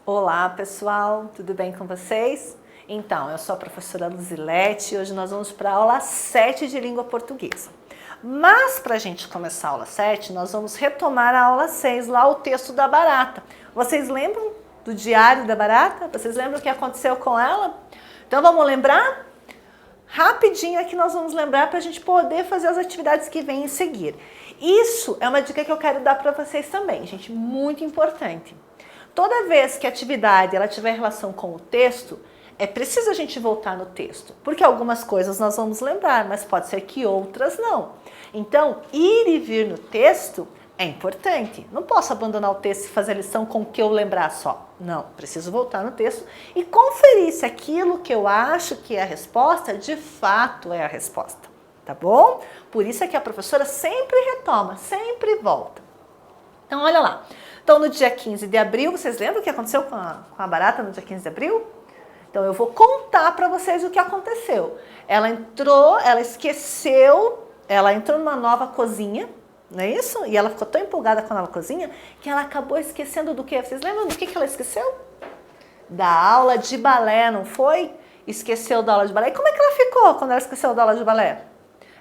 Olá pessoal, tudo bem com vocês? Então, eu sou a professora Luzilete e hoje nós vamos para a aula 7 de língua portuguesa. Mas para a gente começar a aula 7, nós vamos retomar a aula 6, lá o texto da barata. Vocês lembram do diário da barata? Vocês lembram o que aconteceu com ela? Então vamos lembrar? Rapidinho aqui nós vamos lembrar para a gente poder fazer as atividades que vêm em seguir. Isso é uma dica que eu quero dar para vocês também, gente, muito importante. Toda vez que a atividade ela tiver relação com o texto, é preciso a gente voltar no texto, porque algumas coisas nós vamos lembrar, mas pode ser que outras não. Então, ir e vir no texto é importante. Não posso abandonar o texto e fazer a lição com o que eu lembrar só. Não, preciso voltar no texto e conferir se aquilo que eu acho que é a resposta, de fato é a resposta. Tá bom? Por isso é que a professora sempre retoma, sempre volta. Então, olha lá. Então, no dia 15 de abril, vocês lembram o que aconteceu com a barata no dia 15 de abril? Então, eu vou contar para vocês o que aconteceu. Ela entrou numa nova cozinha, não é isso? E ela ficou tão empolgada com a nova cozinha que ela acabou esquecendo do quê? Vocês lembram do que ela esqueceu? Da aula de balé, não foi? Esqueceu da aula de balé. E como é que ela ficou quando ela esqueceu da aula de balé?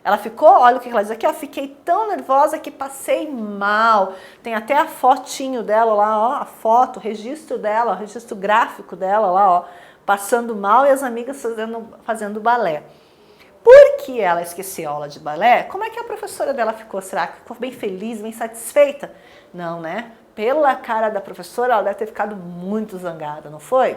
Ela ficou, olha o que ela diz aqui, ó, fiquei tão nervosa que passei mal. Tem até a fotinho dela lá, ó, a foto, o registro dela, o registro gráfico dela lá, ó, passando mal e as amigas fazendo balé. Por que ela esqueceu a aula de balé? Como é que a professora dela ficou? Será que ficou bem feliz, bem satisfeita? Não, né? Pela cara da professora, ela deve ter ficado muito zangada, não foi?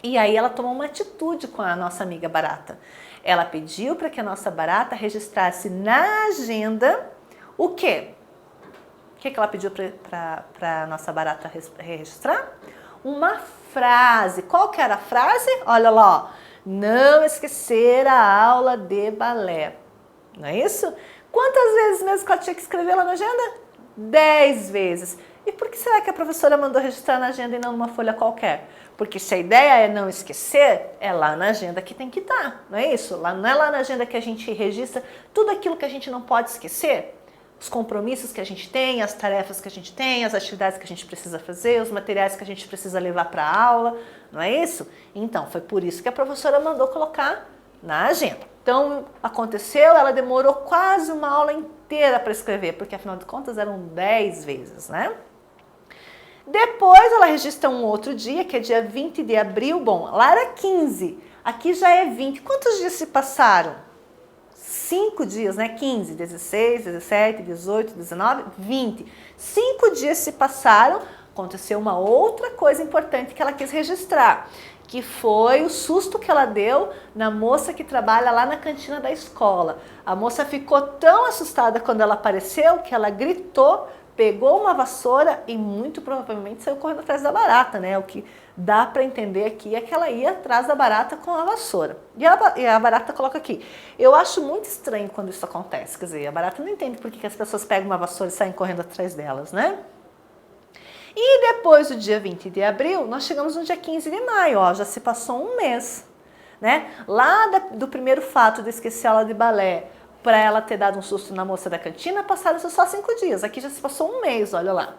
E aí ela tomou uma atitude com a nossa amiga barata. Ela pediu para que a nossa barata registrasse na agenda o quê? O que ela pediu para a nossa barata registrar? Uma frase. Qual que era a frase? Olha lá, ó. Não esquecer a aula de balé. Não é isso? Quantas vezes mesmo que ela tinha que escrever lá na agenda? 10 vezes. E por que será que a professora mandou registrar na agenda e não numa folha qualquer? Porque se a ideia é não esquecer, é lá na agenda que tem que estar, não é isso? Não é lá na agenda que a gente registra tudo aquilo que a gente não pode esquecer. Os compromissos que a gente tem, as tarefas que a gente tem, as atividades que a gente precisa fazer, os materiais que a gente precisa levar para a aula, não é isso? Então, foi por isso que a professora mandou colocar na agenda. Então, aconteceu, ela demorou quase uma aula inteira para escrever, porque afinal de contas eram 10 vezes, né? Depois ela registra um outro dia, que é dia 20 de abril. Bom, lá era 15, aqui já é 20. Quantos dias se passaram? 5 dias, né? 15, 16, 17, 18, 19, 20. 5 dias se passaram, aconteceu uma outra coisa importante que ela quis registrar, que foi o susto que ela deu na moça que trabalha lá na cantina da escola. A moça ficou tão assustada quando ela apareceu que ela gritou, pegou uma vassoura e muito provavelmente saiu correndo atrás da barata, né? O que dá para entender aqui é que ela ia atrás da barata com a vassoura. E a barata coloca aqui. Eu acho muito estranho quando isso acontece. Quer dizer, a barata não entende por que as pessoas pegam uma vassoura e saem correndo atrás delas, né? E depois do dia 20 de abril, nós chegamos no dia 15 de maio, ó, já se passou um mês, né? Lá do primeiro fato de esquecer a aula de balé, para ela ter dado um susto na moça da cantina, passaram-se só 5 dias. Aqui já se passou um mês, olha lá.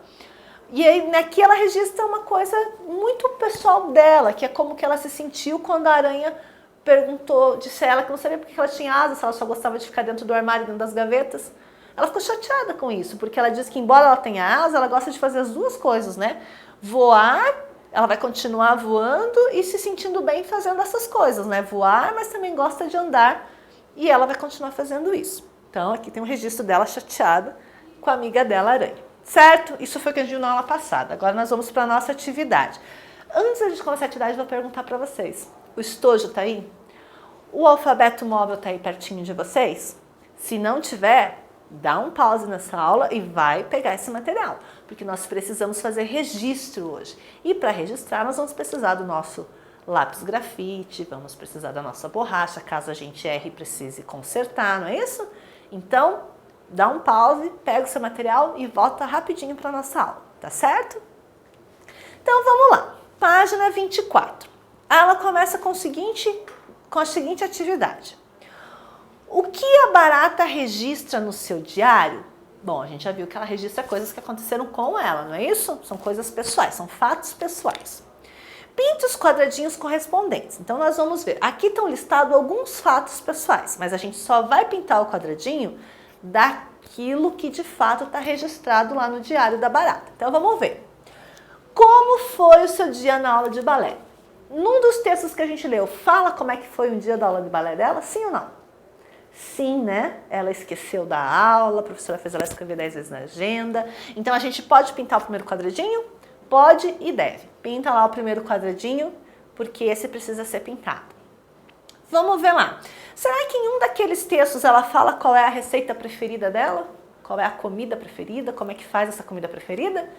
E aí, aqui ela registra uma coisa muito pessoal dela, que é como que ela se sentiu quando a aranha perguntou, disse a ela que não sabia porque ela tinha asas, se ela só gostava de ficar dentro do armário, dentro das gavetas. Ela ficou chateada com isso, porque ela diz que embora ela tenha asas, ela gosta de fazer as duas coisas, né? Voar, ela vai continuar voando e se sentindo bem fazendo essas coisas, né? Voar, mas também gosta de andar. E ela vai continuar fazendo isso. Então, aqui tem um registro dela chateada com a amiga dela, aranha. Certo? Isso foi o que a gente viu na aula passada. Agora nós vamos para a nossa atividade. Antes de a gente começar a atividade, eu vou perguntar para vocês. O estojo está aí? O alfabeto móvel está aí pertinho de vocês? Se não tiver, dá um pause nessa aula e vai pegar esse material. Porque nós precisamos fazer registro hoje. E para registrar, nós vamos precisar do nosso lápis grafite, vamos precisar da nossa borracha, caso a gente erre e precise consertar, não é isso? Então, dá um pause, pega o seu material e volta rapidinho para a nossa aula, tá certo? Então, vamos lá. Página 24. Ela começa com a seguinte atividade. O que a barata registra no seu diário? Bom, a gente já viu que ela registra coisas que aconteceram com ela, não é isso? São coisas pessoais, são fatos pessoais. Pinte os quadradinhos correspondentes. Então, nós vamos ver. Aqui estão listados alguns fatos pessoais, mas a gente só vai pintar o quadradinho daquilo que de fato está registrado lá no diário da barata. Então, vamos ver. Como foi o seu dia na aula de balé? Num dos textos que a gente leu, fala como é que foi um dia da aula de balé dela? Sim ou não? Sim, né? Ela esqueceu da aula, a professora fez ela escrever 10 vezes na agenda. Então, a gente pode pintar o primeiro quadradinho? Pode e deve. Pinta lá o primeiro quadradinho, porque esse precisa ser pintado. Vamos ver lá. Será que em um daqueles textos ela fala qual é a receita preferida dela? Qual é a comida preferida? Como é que faz essa comida preferida?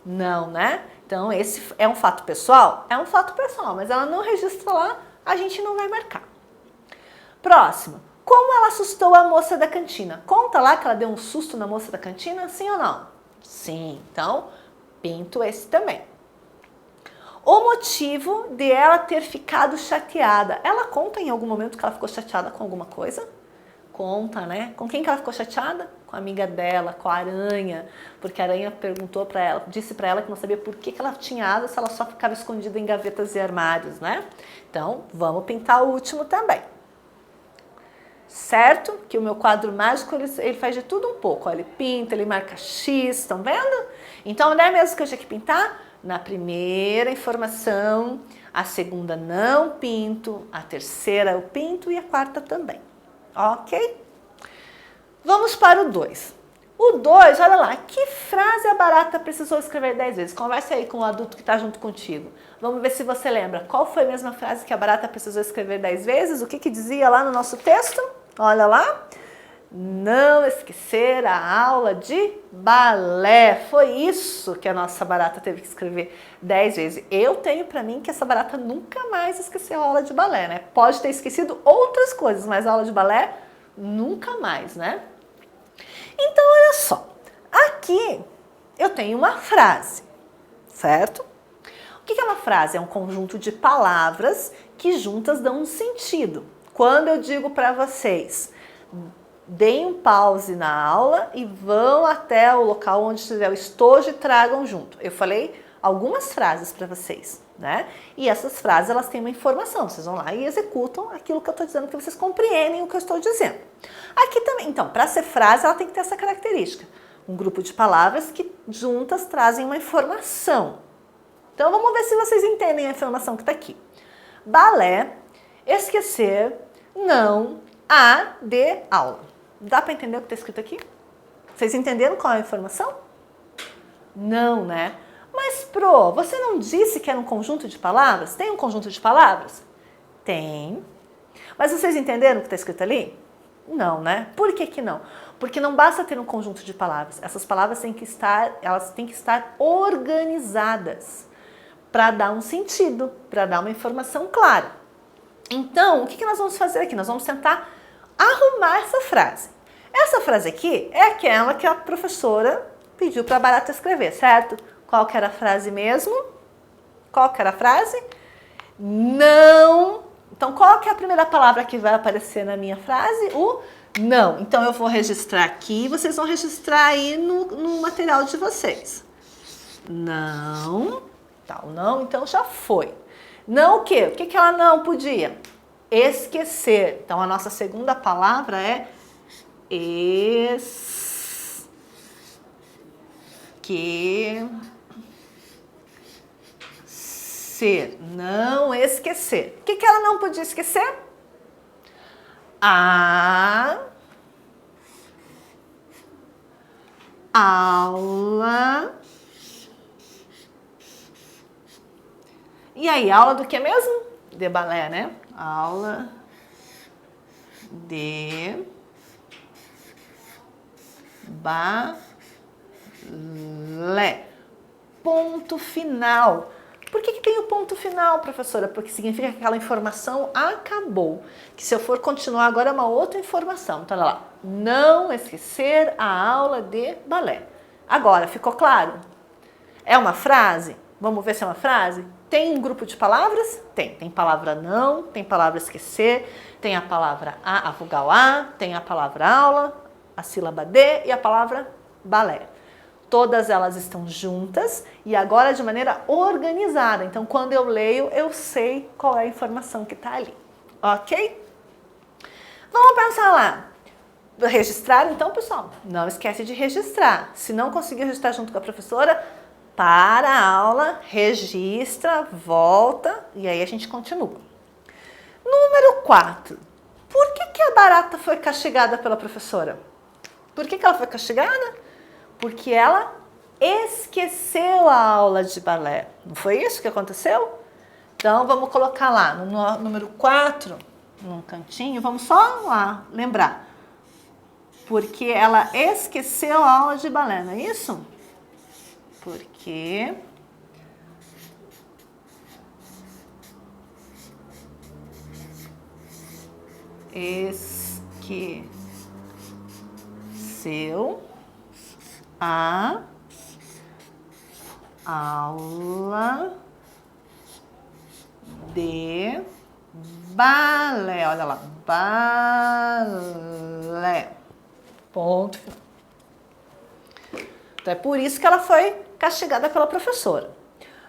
Não, né? Então, esse é um fato pessoal? É um fato pessoal, mas ela não registra lá, a gente não vai marcar. Próximo. Como ela assustou a moça da cantina? Conta lá que ela deu um susto na moça da cantina, sim ou não? Sim, então pinto esse também. O motivo de ela ter ficado chateada. Ela conta em algum momento que ela ficou chateada com alguma coisa? Conta, né? Com quem que ela ficou chateada? Com a amiga dela, com a aranha. Porque a aranha perguntou para ela, disse para ela que não sabia por que ela tinha asas se ela só ficava escondida em gavetas e armários, né? Então, vamos pintar o último também. Certo? Que o meu quadro mágico, ele faz de tudo um pouco. Ó, ele pinta, ele marca X, estão vendo? Então, não é mesmo que eu tinha que pintar? Na primeira informação, a segunda não pinto, a terceira eu pinto e a quarta também. Ok? Vamos para o 2. O 2, olha lá, que frase a barata precisou escrever 10 vezes? Converse aí com o adulto que está junto contigo. Vamos ver se você lembra. Qual foi a mesma frase que a barata precisou escrever 10 vezes? O que dizia lá no nosso texto? Olha lá. Não esquecer a aula de balé. Foi isso que a nossa barata teve que escrever 10 vezes. Eu tenho para mim que essa barata nunca mais esqueceu a aula de balé, né? Pode ter esquecido outras coisas, mas a aula de balé nunca mais, né? Então, olha só. Aqui eu tenho uma frase, certo? O que é uma frase? É um conjunto de palavras que juntas dão um sentido. Quando eu digo para vocês, deem um pause na aula e vão até o local onde estiver o estojo e tragam junto. Eu falei algumas frases para vocês, né? E essas frases, elas têm uma informação. Vocês vão lá e executam aquilo que eu estou dizendo, que vocês compreendem o que eu estou dizendo. Aqui também, então, para ser frase, ela tem que ter essa característica. Um grupo de palavras que juntas trazem uma informação. Então, vamos ver se vocês entendem a informação que está aqui. Balé, esquecer, não, de aula. Dá para entender o que está escrito aqui? Vocês entenderam qual é a informação? Não, né? Mas, Pro, você não disse que era um conjunto de palavras? Tem um conjunto de palavras? Tem. Mas vocês entenderam o que está escrito ali? Não, né? Por que que não? Porque não basta ter um conjunto de palavras. Essas palavras têm que estar organizadas para dar um sentido, para dar uma informação clara. Então, o que nós vamos fazer aqui? Nós vamos tentar arrumar essa frase. Essa frase aqui é aquela que a professora pediu para a barata escrever, certo? Qual que era a frase mesmo? Qual que era a frase? Não. Então, qual que é a primeira palavra que vai aparecer na minha frase? O não. Então, eu vou registrar aqui e vocês vão registrar aí no material de vocês. Não. Tá, o não, então já foi. Não o quê? O que que ela não podia? Esquecer. Então, a nossa segunda palavra é esquecer. Não esquecer. O que que ela não podia esquecer? A aula. E aí, aula do que mesmo? De balé, né? Aula de balé. Ponto final. Por que tem o ponto final, professora? Porque significa que aquela informação acabou. Que se eu for continuar agora é uma outra informação. Então, olha lá. Não esquecer a aula de balé. Agora, ficou claro? É uma frase? Vamos ver se é uma frase? Tem um grupo de palavras? Tem. Tem palavra não, tem palavra esquecer, tem a palavra a vogal A, tem a palavra aula, a sílaba D e a palavra balé. Todas elas estão juntas e agora de maneira organizada. Então, quando eu leio, eu sei qual é a informação que está ali. Ok? Vamos pensar lá. Registrar, então, pessoal, não esquece de registrar. Se não conseguir registrar junto com a professora, para a aula, registra, volta e aí a gente continua. Número 4. Por que a barata foi castigada pela professora? Por que ela foi castigada? Porque ela esqueceu a aula de balé. Não foi isso que aconteceu? Então, vamos colocar lá no número 4, num cantinho, vamos só lá lembrar. Porque ela esqueceu a aula de balé, não é isso? Porque esqueceu a aula de balé. Olha lá, balé. Ponto. Então é por isso que ela foi castigada pela professora.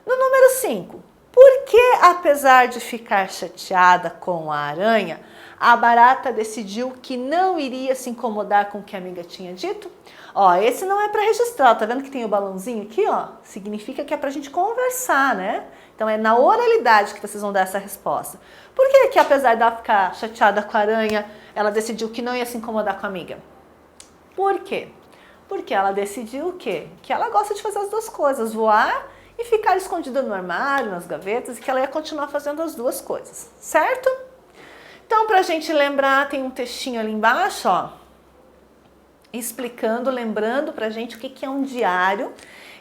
No número 5, por que, apesar de ficar chateada com a aranha, a barata decidiu que não iria se incomodar com o que a amiga tinha dito? Ó, esse não é para registrar, tá vendo que tem o balãozinho aqui, ó? Significa que é pra gente conversar, né? Então é na oralidade que vocês vão dar essa resposta. Por que apesar de ela ficar chateada com a aranha, ela decidiu que não ia se incomodar com a amiga? Por quê? Porque ela decidiu o quê? Que ela gosta de fazer as duas coisas, voar e ficar escondida no armário, nas gavetas, e que ela ia continuar fazendo as duas coisas, certo? Então, pra gente lembrar, tem um textinho ali embaixo, ó, explicando, lembrando pra gente o que é um diário.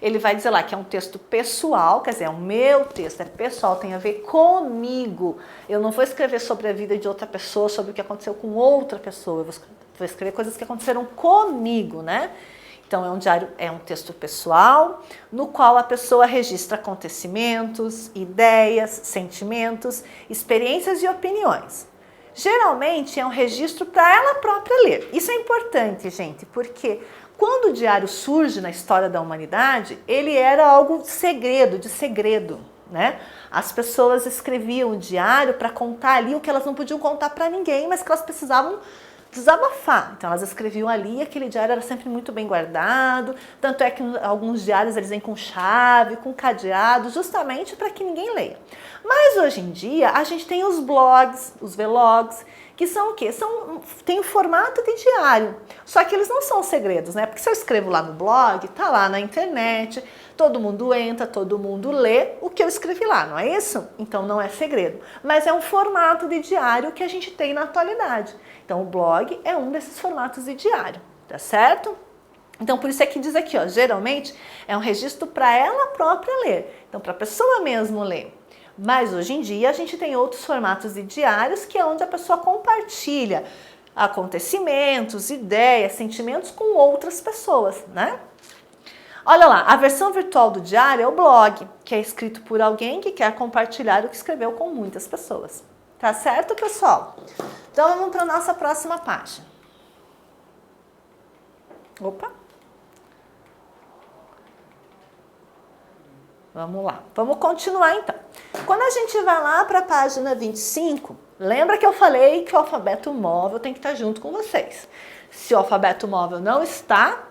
Ele vai dizer lá que é um texto pessoal, quer dizer, é o meu texto, é pessoal, tem a ver comigo. Eu não vou escrever sobre a vida de outra pessoa, sobre o que aconteceu com outra pessoa, eu vou escrever coisas que aconteceram comigo, né? Então, é um diário, é um texto pessoal, no qual a pessoa registra acontecimentos, ideias, sentimentos, experiências e opiniões. Geralmente, é um registro para ela própria ler. Isso é importante, gente, porque quando o diário surge na história da humanidade, ele era algo de segredo, né? As pessoas escreviam o diário para contar ali o que elas não podiam contar para ninguém, mas que elas precisavam desabafar. Então elas escreviam ali, aquele diário era sempre muito bem guardado, tanto é que alguns diários eles vêm com chave, com cadeado, justamente para que ninguém leia. Mas hoje em dia a gente tem os blogs, os vlogs, que são o quê? Tem o formato de diário, só que eles não são segredos, né? Porque se eu escrevo lá no blog, tá lá na internet, todo mundo entra, todo mundo lê o que eu escrevi lá, não é isso? Então não é segredo, mas é um formato de diário que a gente tem na atualidade. Então o blog é um desses formatos de diário, tá certo? Então por isso é que diz aqui, ó, geralmente é um registro para ela própria ler, então para a pessoa mesmo ler. Mas hoje em dia a gente tem outros formatos de diários que é onde a pessoa compartilha acontecimentos, ideias, sentimentos com outras pessoas, né? Olha lá, a versão virtual do diário é o blog, que é escrito por alguém que quer compartilhar o que escreveu com muitas pessoas. Tá certo, pessoal? Então vamos para a nossa próxima página. Opa! Vamos lá, vamos continuar então. Quando a gente vai lá para a página 25, lembra que eu falei que o alfabeto móvel tem que estar junto com vocês. Se o alfabeto móvel não está,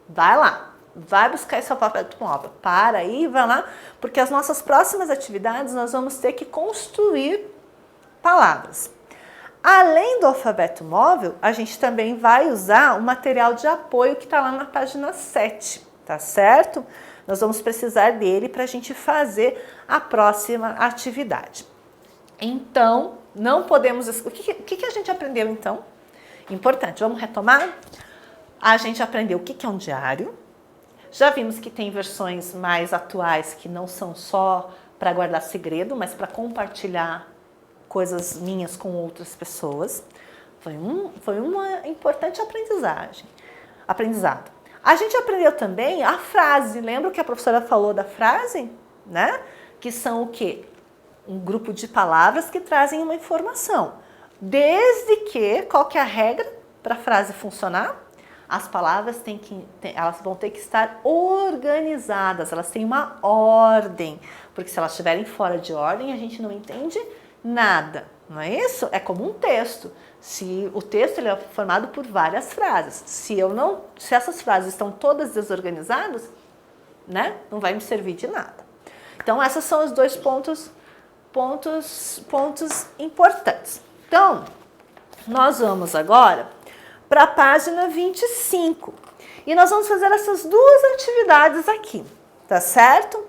vai lá, vai buscar esse alfabeto móvel. Para aí, vai lá, porque as nossas próximas atividades nós vamos ter que construir palavras. Além do alfabeto móvel, a gente também vai usar o material de apoio que está lá na página 7, tá certo? Nós vamos precisar dele para a gente fazer a próxima atividade. Então, não podemos... O que a gente aprendeu, então? Importante, vamos retomar? A gente aprendeu o que é um diário. Já vimos que tem versões mais atuais que não são só para guardar segredo, mas para compartilhar coisas minhas com outras pessoas. Foi uma importante aprendizado. A gente aprendeu também a frase. Lembra que a professora falou da frase? Né? Que são o quê? Um grupo de palavras que trazem uma informação. Desde que, qual que é a regra para a frase funcionar? As palavras elas vão ter que estar organizadas, elas têm uma ordem, porque se elas estiverem fora de ordem, a gente não entende nada, não é isso? É como um texto. Se o texto ele é formado por várias frases, se essas frases estão todas desorganizadas, né, não vai me servir de nada. Então, esses são os dois pontos importantes. Então, nós vamos agora para a página 25. E nós vamos fazer essas duas atividades aqui, tá certo?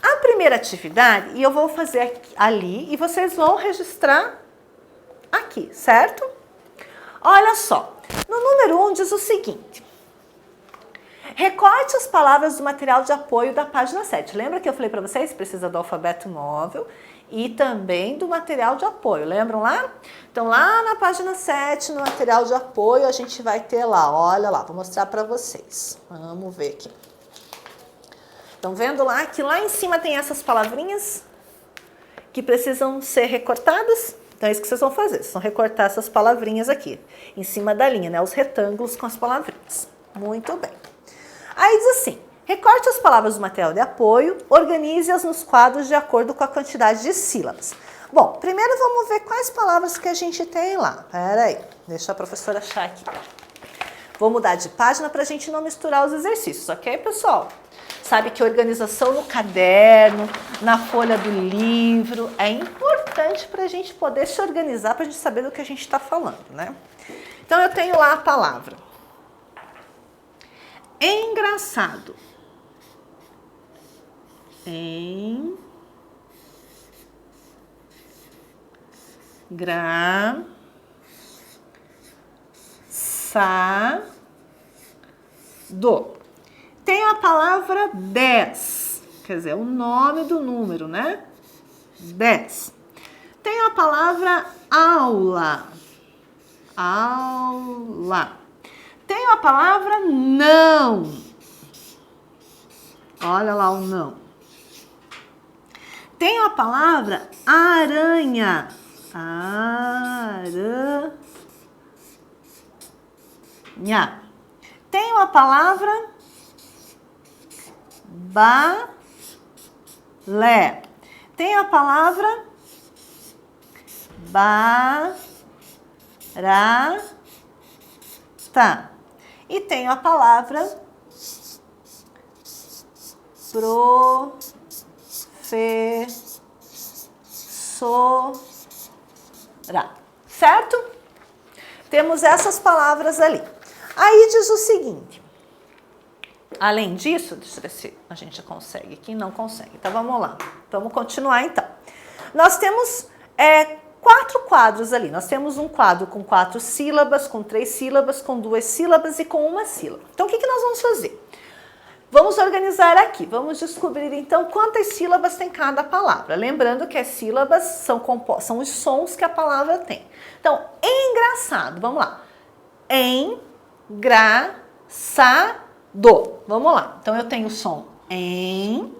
A primeira atividade, e eu vou fazer aqui, ali, e vocês vão registrar aqui, certo? Olha só, no número 1 diz o seguinte: recorte as palavras do material de apoio da página 7. Lembra que eu falei para vocês? Precisa do alfabeto móvel e também do material de apoio. Lembram lá? Então, lá na página 7, no material de apoio, a gente vai ter lá, olha lá, vou mostrar para vocês. Vamos ver aqui. Estão vendo lá que lá em cima tem essas palavrinhas que precisam ser recortadas? Então, é isso que vocês vão fazer. Vocês vão recortar essas palavrinhas aqui, em cima da linha, né? Os retângulos com as palavrinhas. Muito bem. Aí diz assim: recorte as palavras do material de apoio, organize-as nos quadros de acordo com a quantidade de sílabas. Bom, primeiro vamos ver quais palavras que a gente tem lá. Pera aí, deixa a professora achar aqui. Vou mudar de página para a gente não misturar os exercícios, ok, pessoal? Sabe que organização no caderno, na folha do livro, é importante para a gente poder se organizar, para a gente saber do que a gente está falando, né? Então, eu tenho lá a palavra engraçado. Engraçado. Tenho a palavra 10, quer dizer, o nome do número, né? 10. Tenho a palavra aula. Aula. Tenho a palavra não. Olha lá o não. Tenho a palavra aranha. Aranha. Tenho a palavra balé. Tenho a palavra barata. E tenho a palavra professora. Certo? Temos essas palavras ali. Aí diz o seguinte: além disso, deixa eu ver se a gente consegue aqui, não consegue. Então vamos lá, vamos continuar então. Nós temos 4 quadros ali. Nós temos um quadro com 4 sílabas, com 3 sílabas, com 2 sílabas e com 1 sílaba. Então o que nós vamos fazer? Vamos organizar aqui, vamos descobrir então quantas sílabas tem cada palavra. Lembrando que as sílabas são os sons que a palavra tem. Então, engraçado, vamos lá. Engraçado. Vamos lá. Então, eu tenho o som em,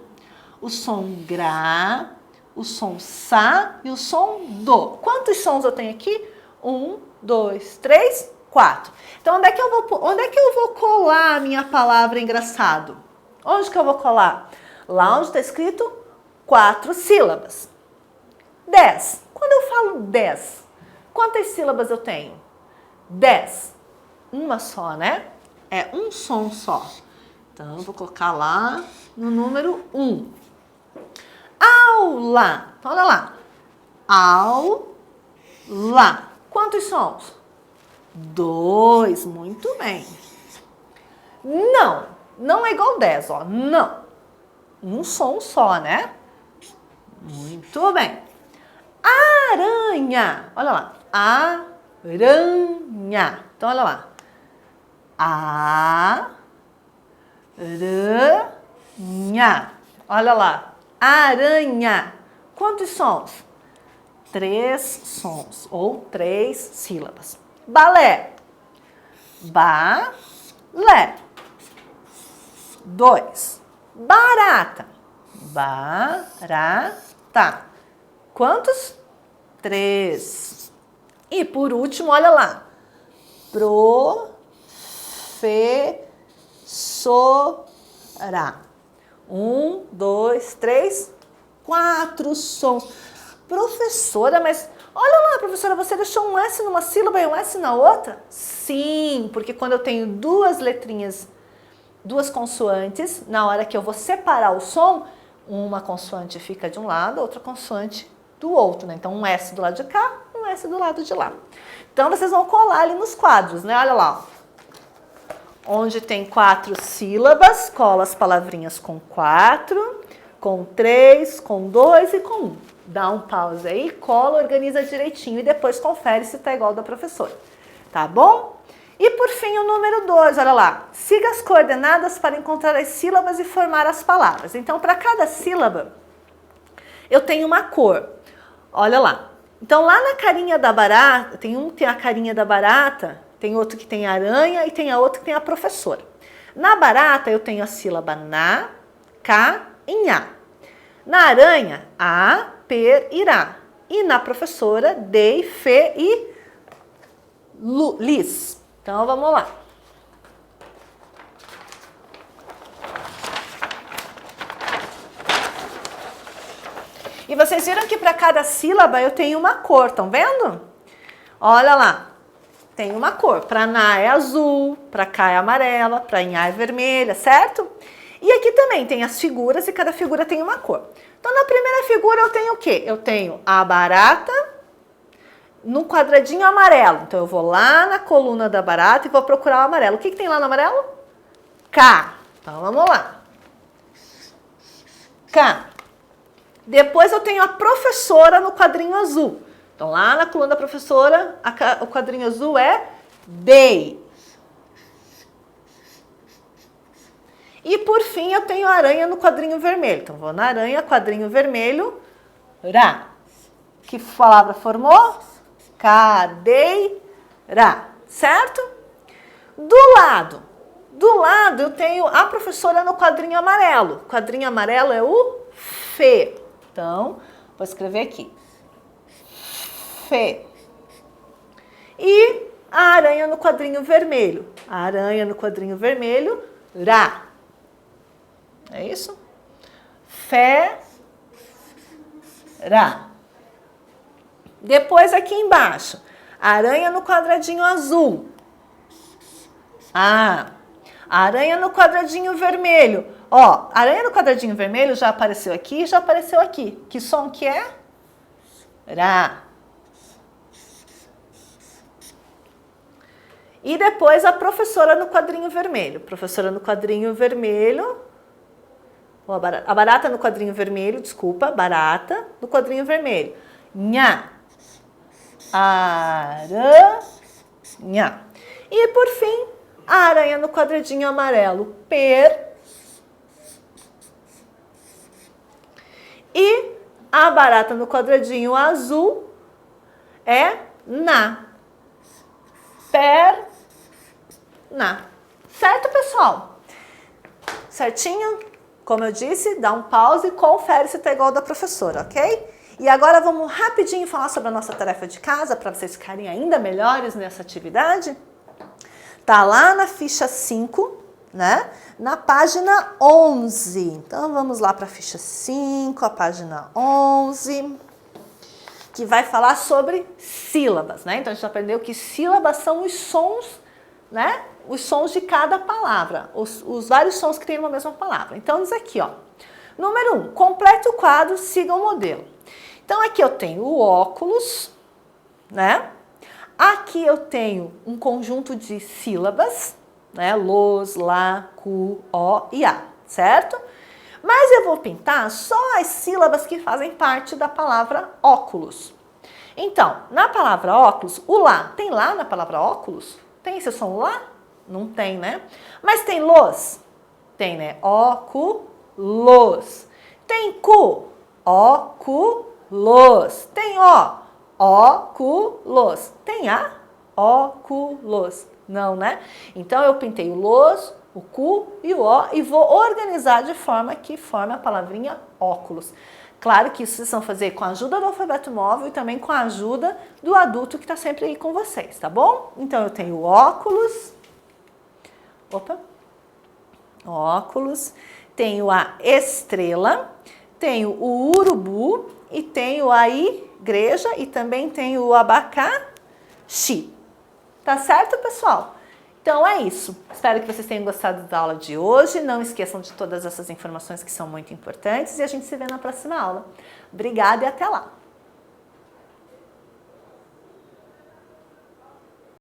o som gra, o som sa e o som do. Quantos sons eu tenho aqui? 1, 2, 3, 4. Então, onde é que eu vou colar a minha palavra engraçado? Onde que eu vou colar? Lá onde está escrito 4 sílabas. 10. Quando eu falo 10, quantas sílabas eu tenho? 10. Uma só, né? É um som só. Então, eu vou colocar lá no número 1. Aula. Olha lá. Aula. Quantos sons? 2. Muito bem. Não. Não é igual 10, ó. Não. Um som só, né? Muito bem. Aranha. Olha lá. Aranha. Então, olha lá. Aranha. Olha lá. Aranha. Quantos sons? 3 sons ou 3 sílabas. Balé. Balé. 2. Barata. Barata. Quantos? 3. E por último, olha lá. Professora. Professora. 1, 2, 3, 4 sons. Professora, mas olha lá, professora, você deixou um S numa sílaba e um S na outra? Sim, porque quando eu tenho duas letrinhas, duas consoantes, na hora que eu vou separar o som, uma consoante fica de um lado, outra consoante do outro, né? Então um S do lado de cá, um S do lado de lá. Então vocês vão colar ali nos quadros, né? Olha lá, ó. Onde tem 4 sílabas, cola as palavrinhas com 4, com 3, com 2 e com 1. Dá um pause aí, cola, organiza direitinho e depois confere se tá igual da professora. Tá bom? E por fim o número 2, olha lá. Siga as coordenadas para encontrar as sílabas e formar as palavras. Então, para cada sílaba, eu tenho uma cor. Olha lá. Então, lá na carinha da barata, tem um que tem a carinha da barata, tem outro que tem a aranha e tem a outra que tem a professora. Na barata, eu tenho a sílaba na, cá e nha. Na aranha, a, per, irá. E na professora, dei, fe e lis. Então, vamos lá. E vocês viram que para cada sílaba eu tenho uma cor, estão vendo? Olha lá. Tem uma cor. Para na é azul, para cá é amarela, para nha é vermelha, certo? E aqui também tem as figuras e cada figura tem uma cor. Então, na primeira figura eu tenho o quê? Eu tenho a barata no quadradinho amarelo. Então, eu vou lá na coluna da barata e vou procurar o amarelo. O que tem lá no amarelo? K. Então, vamos lá. K. Depois eu tenho a professora no quadrinho azul. Então, lá na coluna da professora, o quadrinho azul é dei. E, por fim, eu tenho a aranha no quadrinho vermelho. Então, vou na aranha, quadrinho vermelho, ra. Que palavra formou? Cadeira. Certo? Do lado eu tenho a professora no quadrinho amarelo. O quadrinho amarelo é o Fê. Então, vou escrever aqui. Fê. E a aranha no quadrinho vermelho. A aranha no quadrinho vermelho, Rá. É isso? Fé, Rá. Depois aqui embaixo, a aranha no quadradinho azul. A aranha no quadradinho vermelho. Ó, a aranha no quadradinho vermelho já apareceu aqui e já apareceu aqui. Que som que é? Rá. E depois a professora no quadrinho vermelho. Professora no quadrinho vermelho. A barata no quadrinho vermelho, desculpa. Barata no quadrinho vermelho. Nha. Aranha. E por fim, a aranha no quadradinho amarelo. Per. E a barata no quadradinho azul é na. Per. Na. Certo, pessoal? Certinho? Como eu disse, dá um pause e confere se tá igual da professora, ok? E agora vamos rapidinho falar sobre a nossa tarefa de casa para vocês ficarem ainda melhores nessa atividade. Tá lá na ficha 5, né? Na página 11. Então vamos lá para a ficha 5, a página 11, que vai falar sobre sílabas, né? Então a gente aprendeu que sílabas são os sons, né? Os sons de cada palavra, os vários sons que tem numa mesma palavra. Então, diz aqui, ó. Número 1, complete o quadro, siga o modelo. Então, aqui eu tenho o óculos, né? Aqui eu tenho um conjunto de sílabas, né? Los, lá, cu, ó e a, certo? Mas eu vou pintar só as sílabas que fazem parte da palavra óculos. Então, na palavra óculos, o lá, tem lá na palavra óculos? Tem esse som lá? Não tem, né? Mas tem los? Tem, né? Óculos. Tem cu? Óculos. Tem ó? Óculos. Tem a? Óculos. Não, né? Então, eu pintei o los, o cu e o ó e vou organizar de forma que forme a palavrinha óculos. Claro que isso vocês vão fazer com a ajuda do alfabeto móvel e também com a ajuda do adulto que está sempre aí com vocês, tá bom? Então, eu tenho óculos, Opa. Óculos. Tenho a estrela. Tenho o urubu. E tenho a igreja. E também tenho o abacaxi. Tá certo, pessoal? Então é isso. Espero que vocês tenham gostado da aula de hoje. Não esqueçam de todas essas informações que são muito importantes. E a gente se vê na próxima aula. Obrigada e até lá!